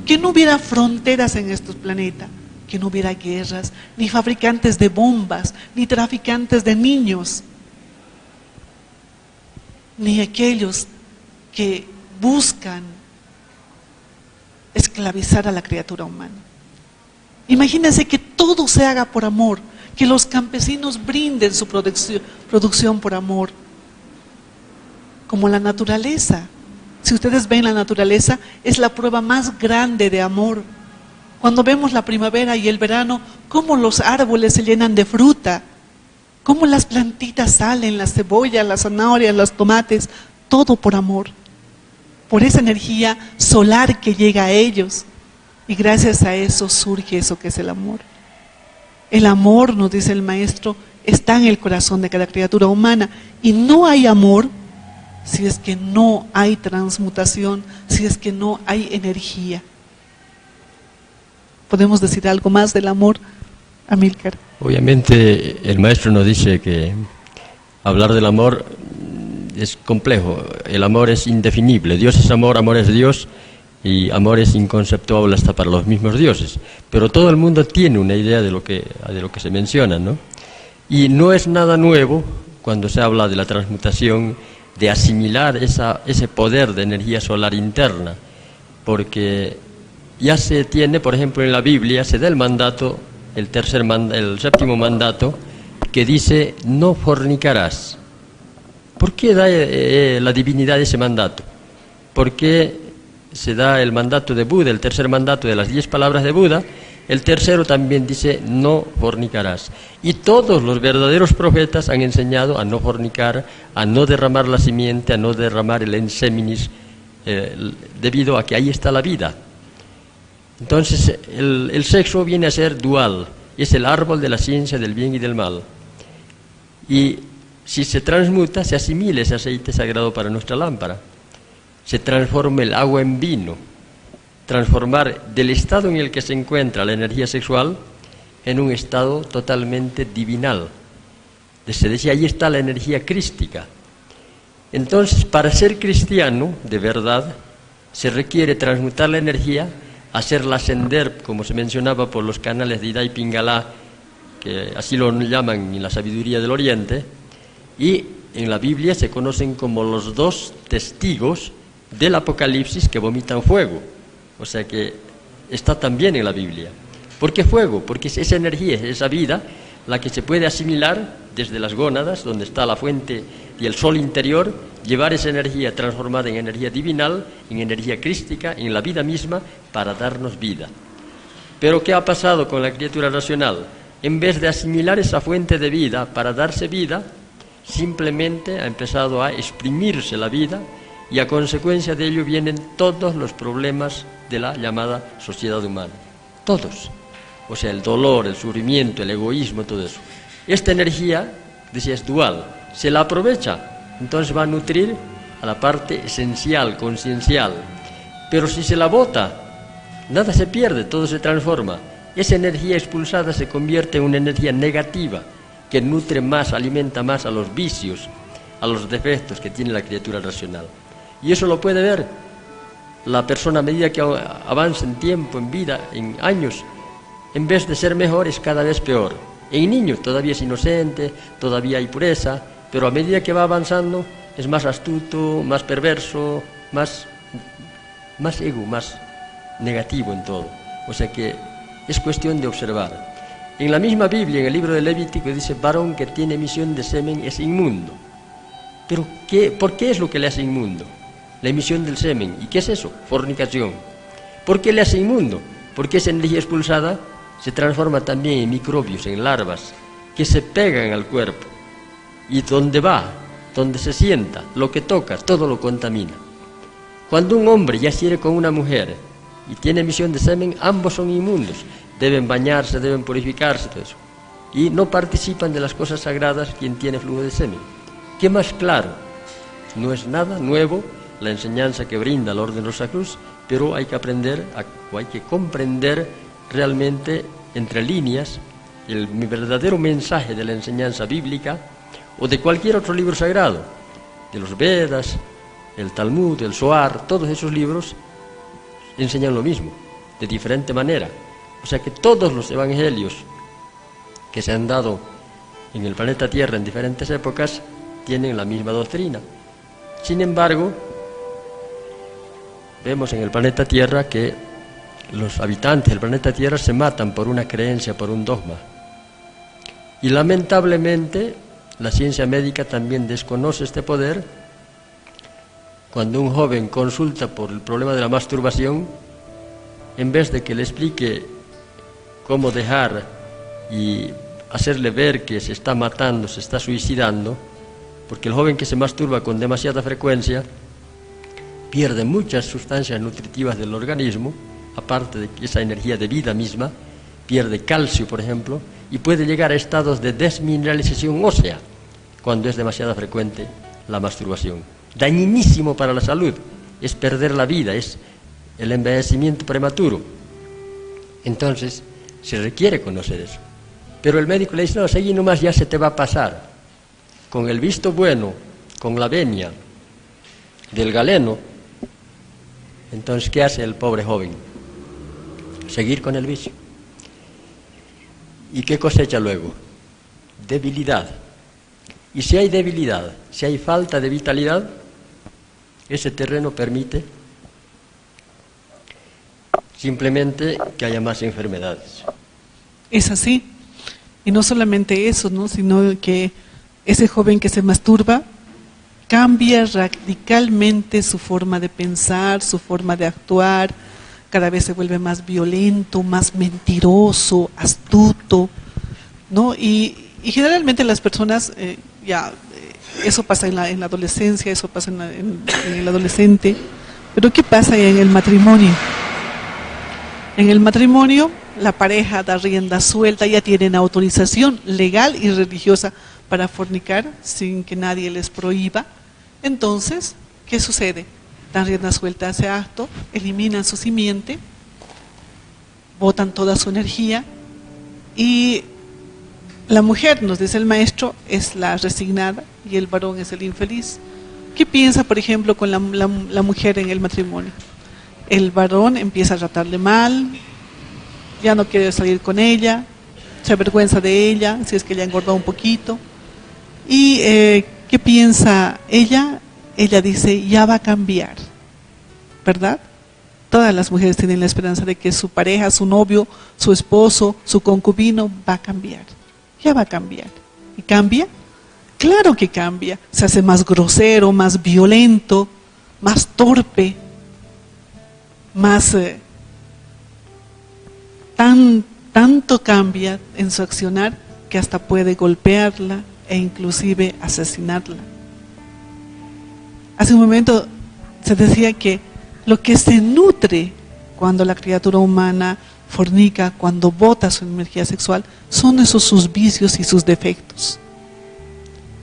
que no hubiera fronteras en estos planetas, que no hubiera guerras, ni fabricantes de bombas, ni traficantes de niños, ni aquellos que buscan esclavizar a la criatura humana. Imagínense que todo se haga por amor, que los campesinos brinden su producción por amor, como la naturaleza. Si ustedes ven la naturaleza, es la prueba más grande de amor. Cuando vemos la primavera y el verano, cómo los árboles se llenan de fruta, cómo las plantitas salen, las cebollas, las zanahorias, los tomates, todo por amor, por esa energía solar que llega a ellos. Y gracias a eso surge eso que es el amor. El amor, nos dice el maestro, está en el corazón de cada criatura humana. Y no hay amor si es que no hay transmutación, si es que no hay energía. ¿Podemos decir algo más del amor, Amílcar? Obviamente el maestro nos dice que hablar del amor es complejo. El amor es indefinible. Dios es amor, amor es Dios, y amor es inconceptuable hasta para los mismos dioses. Pero todo el mundo tiene una idea de lo que se menciona, ¿no? Y no es nada nuevo cuando se habla de la transmutación, de asimilar ese poder de energía solar interna, porque ya se tiene, por ejemplo, en la Biblia, se da el mandato, el séptimo mandato, que dice, no fornicarás. ¿Por qué da la divinidad ese mandato? ¿Por qué se da el mandato de Buda, el tercer mandato de las 10 palabras de Buda? El tercero también dice, no fornicarás. Y todos los verdaderos profetas han enseñado a no fornicar, a no derramar la simiente, a no derramar el enseminis, debido a que ahí está la vida. Entonces, el sexo viene a ser dual, es el árbol de la ciencia del bien y del mal. Y si se transmuta, se asimila ese aceite sagrado para nuestra lámpara. Se transforma el agua en vino. Transformar del estado en el que se encuentra la energía sexual en un estado totalmente divinal. Se decía, ahí está la energía crística. Entonces, para ser cristiano, de verdad, se requiere transmutar la energía, hacerla ascender, como se mencionaba, por los canales de Ida y Pingala, que así lo llaman en la sabiduría del Oriente, y en la Biblia se conocen como los 2 testigos del Apocalipsis que vomitan fuego. O sea que está también en la Biblia. ¿Por qué fuego? Porque es esa energía, es esa vida, la que se puede asimilar desde las gónadas, donde está la fuente y el sol interior, llevar esa energía transformada en energía divinal, en energía crística, en la vida misma, para darnos vida. Pero ¿qué ha pasado con la criatura racional? En vez de asimilar esa fuente de vida para darse vida, simplemente ha empezado a exprimirse la vida, y a consecuencia de ello vienen todos los problemas de la llamada sociedad humana. Todos. O sea, el dolor, el sufrimiento, el egoísmo, todo eso. Esta energía, decía, es dual. Se la aprovecha, entonces va a nutrir a la parte esencial, consciencial. Pero si se la bota, nada se pierde, todo se transforma. Esa energía expulsada se convierte en una energía negativa, que nutre más, alimenta más a los vicios, a los defectos que tiene la criatura racional. Y eso lo puede ver la persona a medida que avanza en tiempo, en vida, en años. En vez de ser mejor, es cada vez peor. En niño todavía es inocente, todavía hay pureza, pero a medida que va avanzando es más astuto, más perverso, más ego, más negativo en todo. O sea que es cuestión de observar. En la misma Biblia, en el libro de Levítico, dice, varón que tiene emisión de semen es inmundo. ¿Pero por qué es lo que le hace inmundo? La emisión del semen. ¿Y qué es eso? Fornicación. ¿Por qué le hace inmundo? Porque esa energía expulsada se transforma también en microbios, en larvas, que se pegan al cuerpo. Y donde va, donde se sienta, lo que toca, todo lo contamina. Cuando un hombre ya hiere con una mujer y tiene emisión de semen, ambos son inmundos. deben bañarse, deben purificarse, todo eso. Y no participan de las cosas sagradas quien tiene flujo de semen. ¿Qué más claro? No es nada nuevo la enseñanza que brinda la Orden Rosacruz, pero hay que aprender, o hay que comprender realmente entre líneas el verdadero mensaje de la enseñanza bíblica o de cualquier otro libro sagrado, de los Vedas, el Talmud, el Zohar. Todos esos libros enseñan lo mismo, de diferente manera. O sea que todos los evangelios que se han dado en el planeta Tierra en diferentes épocas tienen la misma doctrina. Sin embargo, vemos en el planeta Tierra que los habitantes del planeta Tierra se matan por una creencia, por un dogma. Y lamentablemente la ciencia médica también desconoce este poder. Cuando un joven consulta por el problema de la masturbación, en vez de que le explique cómo dejar y hacerle ver que se está matando, se está suicidando, porque el joven que se masturba con demasiada frecuencia pierde muchas sustancias nutritivas del organismo, aparte de esa energía de vida misma, pierde calcio, por ejemplo, y puede llegar a estados de desmineralización ósea cuando es demasiado frecuente la masturbación. Dañinísimo para la salud, es perder la vida, es el envejecimiento prematuro. Entonces, se requiere conocer eso. Pero el médico le dice, no, seguí nomás, ya se te va a pasar. Con el visto bueno, con la venia del galeno, entonces, ¿qué hace el pobre joven? Seguir con el vicio. ¿Y qué cosecha luego? Debilidad. Y si hay debilidad, si hay falta de vitalidad, ese terreno permite simplemente que haya más enfermedades. Es así. Y no solamente eso, ¿no? Sino que ese joven que se masturba cambia radicalmente su forma de pensar, su forma de actuar, cada vez se vuelve más violento, más mentiroso, astuto, ¿no? Y generalmente las personas, eso pasa en la adolescencia, eso pasa en el adolescente, pero ¿qué pasa en el matrimonio? En el matrimonio, la pareja da rienda suelta, ya tienen autorización legal y religiosa para fornicar sin que nadie les prohíba. Entonces, ¿qué sucede? Dan rienda suelta a ese acto, eliminan su simiente, botan toda su energía y la mujer, nos dice el maestro, es la resignada y el varón es el infeliz. ¿Qué piensa, por ejemplo, con la mujer en el matrimonio? El varón empieza a tratarle mal, ya no quiere salir con ella, se avergüenza de ella, si es que ella engordó un poquito. ¿Y qué piensa ella? Ella dice, ya va a cambiar, ¿verdad? Todas las mujeres tienen la esperanza de que su pareja, su novio, su esposo, su concubino va a cambiar. Ya va a cambiar. ¿Y cambia? Claro que cambia. Se hace más grosero, más violento, más torpe, más... tanto cambia en su accionar que hasta puede golpearla e inclusive asesinarla. Hace un momento se decía que lo que se nutre cuando la criatura humana fornica, cuando bota su energía sexual, son esos sus vicios y sus defectos.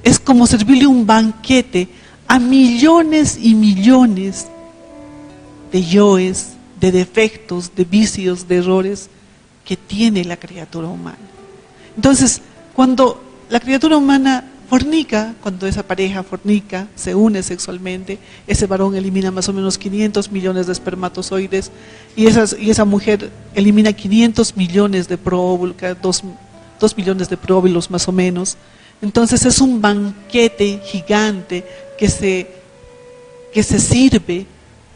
Es como servirle un banquete a millones y millones de yoes, de defectos, de vicios, de errores que tiene la criatura humana. Entonces, cuando la criatura humana fornica, cuando esa pareja fornica, se une sexualmente, ese varón elimina más o menos 500 millones de espermatozoides y esa mujer elimina 500 millones de próbulos, 2 millones de próbulos más o menos. Entonces es un banquete gigante que se sirve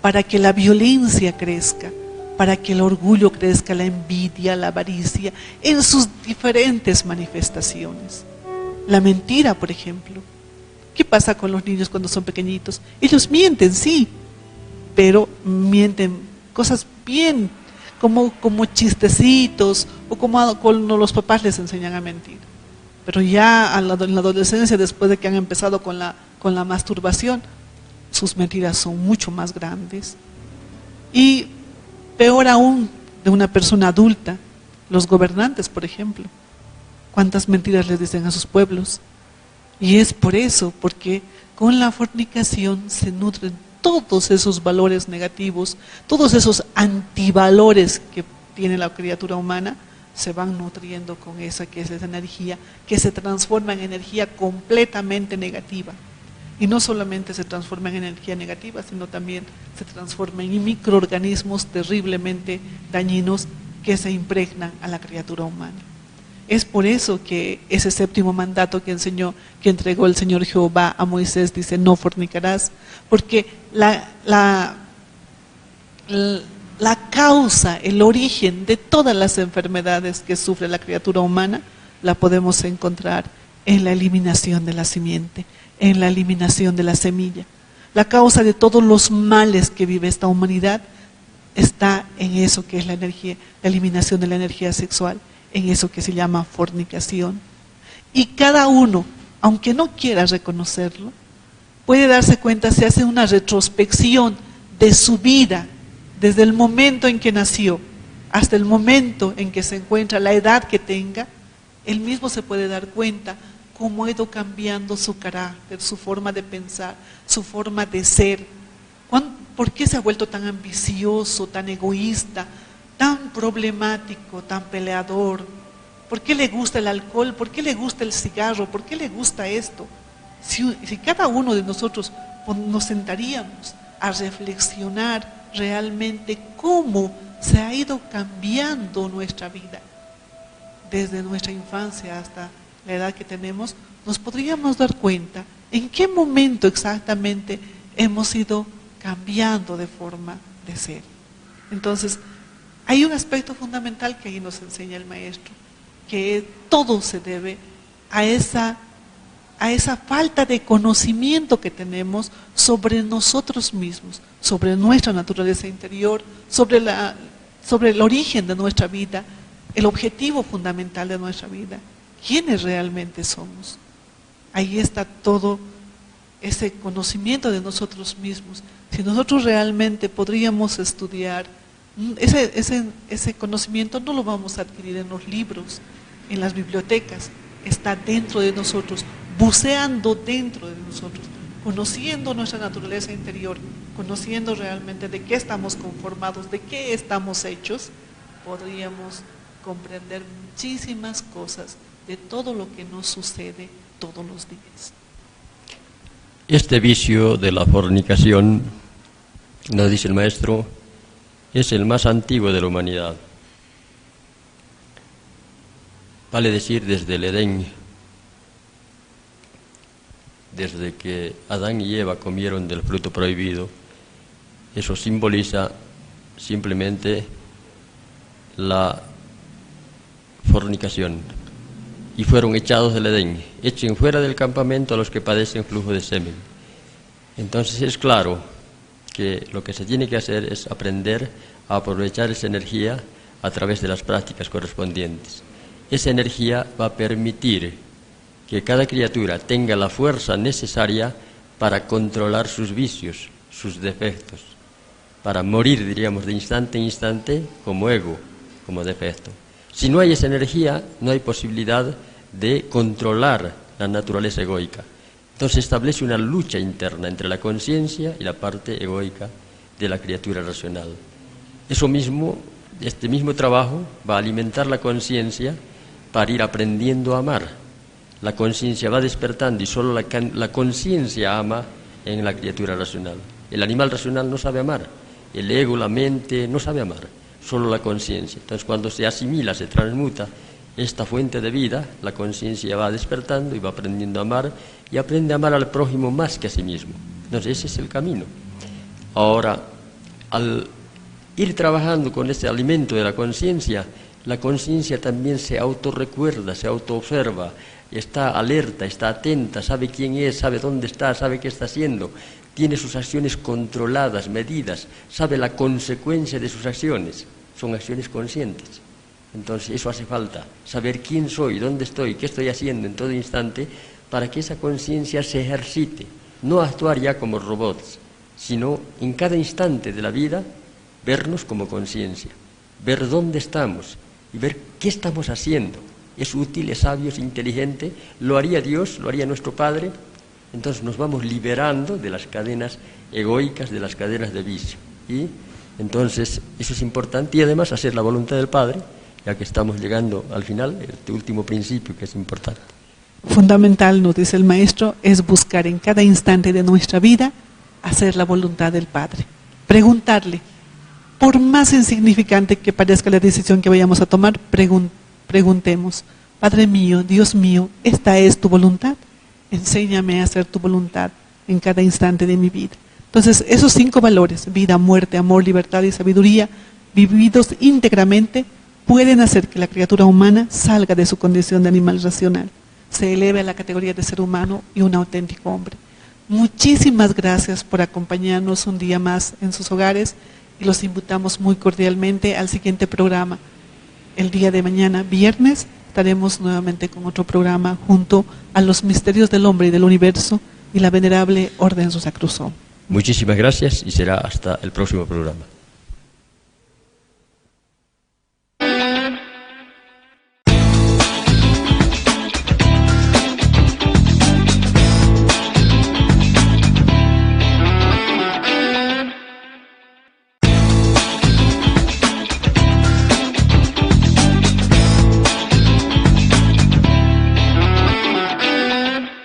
para que la violencia crezca, para que el orgullo crezca, la envidia, la avaricia, en sus diferentes manifestaciones. La mentira, por ejemplo. ¿Qué pasa con los niños cuando son pequeñitos? Ellos mienten, sí, pero mienten cosas bien, como chistecitos, o como cuando los papás les enseñan a mentir. Pero ya en la adolescencia, después de que han empezado con la masturbación, sus mentiras son mucho más grandes. Y peor aún, de una persona adulta, los gobernantes, por ejemplo. ¿Cuántas mentiras les dicen a sus pueblos? Y es por eso, porque con la fornicación se nutren todos esos valores negativos, todos esos antivalores que tiene la criatura humana, se van nutriendo con esa que es esa energía, que se transforma en energía completamente negativa. Y no solamente se transforma en energía negativa, sino también se transforma en microorganismos terriblemente dañinos que se impregnan a la criatura humana. Es por eso que ese séptimo mandato que entregó el Señor Jehová a Moisés dice: no fornicarás, porque la causa, el origen de todas las enfermedades que sufre la criatura humana, la podemos encontrar en la eliminación de la simiente, en la eliminación de la semilla. La causa de todos los males que vive esta humanidad está en eso que es la energía, la eliminación de la energía sexual, en eso que se llama fornicación. Y cada uno, aunque no quiera reconocerlo, puede darse cuenta, se hace una retrospección de su vida, desde el momento en que nació hasta el momento en que se encuentra, la edad que tenga, él mismo se puede dar cuenta cómo ha ido cambiando su carácter, su forma de pensar, su forma de ser. ¿Por qué se ha vuelto tan ambicioso, tan egoísta, tan problemático, tan peleador? ¿Por qué le gusta el alcohol? ¿Por qué le gusta el cigarro? ¿Por qué le gusta esto? Si cada uno de nosotros nos sentaríamos a reflexionar realmente cómo se ha ido cambiando nuestra vida desde nuestra infancia hasta la edad que tenemos, nos podríamos dar cuenta en qué momento exactamente hemos ido cambiando de forma de ser. Entonces, hay un aspecto fundamental que ahí nos enseña el maestro, que todo se debe a esa falta de conocimiento que tenemos sobre nosotros mismos, sobre nuestra naturaleza interior, sobre el origen de nuestra vida, el objetivo fundamental de nuestra vida, quiénes realmente somos. Ahí está todo ese conocimiento de nosotros mismos. Si nosotros realmente podríamos estudiar, ese conocimiento no lo vamos a adquirir en los libros, en las bibliotecas, está dentro de nosotros, buceando dentro de nosotros, conociendo nuestra naturaleza interior, conociendo realmente de qué estamos conformados, de qué estamos hechos, podríamos comprender muchísimas cosas de todo lo que nos sucede todos los días. Este vicio de la fornicación, nos dice el maestro, es el más antiguo de la humanidad. Vale decir, desde el Edén, desde que Adán y Eva comieron del fruto prohibido, eso simboliza simplemente la fornicación. Y fueron echados del Edén, echen fuera del campamento a los que padecen flujo de semen. Entonces es claro que lo que se tiene que hacer es aprender a aprovechar esa energía a través de las prácticas correspondientes. Esa energía va a permitir que cada criatura tenga la fuerza necesaria para controlar sus vicios, sus defectos, para morir, diríamos, de instante en instante como ego, como defecto. Si no hay esa energía, no hay posibilidad de controlar la naturaleza egoica. Entonces establece una lucha interna entre la conciencia y la parte egoica de la criatura racional. Eso mismo, este mismo trabajo va a alimentar la conciencia para ir aprendiendo a amar. La conciencia va despertando y solo la conciencia ama en la criatura racional. El animal racional no sabe amar, el ego, la mente, no sabe amar, solo la conciencia. Entonces cuando se asimila, se transmuta esta fuente de vida, la conciencia va despertando y va aprendiendo a amar, y aprende a amar al prójimo más que a sí mismo. Entonces ese es el camino. Ahora, al ir trabajando con este alimento de la conciencia también se autorrecuerda, se autoobserva, está alerta, está atenta, sabe quién es, sabe dónde está, sabe qué está haciendo, tiene sus acciones controladas, medidas, sabe la consecuencia de sus acciones, son acciones conscientes. Entonces eso hace falta, saber quién soy, dónde estoy, qué estoy haciendo en todo instante, para que esa conciencia se ejercite, no actuar ya como robots, sino en cada instante de la vida vernos como conciencia, ver dónde estamos y ver ¿Qué estamos haciendo? ¿Es útil, es sabio, es inteligente? ¿Lo haría Dios? ¿Lo haría nuestro Padre? Entonces nos vamos liberando de las cadenas egoicas, de las cadenas de vicio. Y entonces eso es importante, y además hacer la voluntad del Padre, ya que estamos llegando al final, este último principio que es importante. Fundamental, nos dice el maestro, es buscar en cada instante de nuestra vida hacer la voluntad del Padre. Preguntarle, por más insignificante que parezca la decisión que vayamos a tomar, preguntemos, Padre mío, Dios mío, ¿esta es tu voluntad? Enséñame a hacer tu voluntad en cada instante de mi vida. Entonces, esos 5 valores, vida, muerte, amor, libertad y sabiduría, vividos íntegramente, pueden hacer que la criatura humana salga de su condición de animal racional, se eleve a la categoría de ser humano y un auténtico hombre. Muchísimas gracias por acompañarnos un día más en sus hogares y los invitamos muy cordialmente al siguiente programa. El día de mañana, viernes, estaremos nuevamente con otro programa junto a los misterios del hombre y del universo y la venerable Orden Rosacruzón. Muchísimas gracias y será hasta el próximo programa.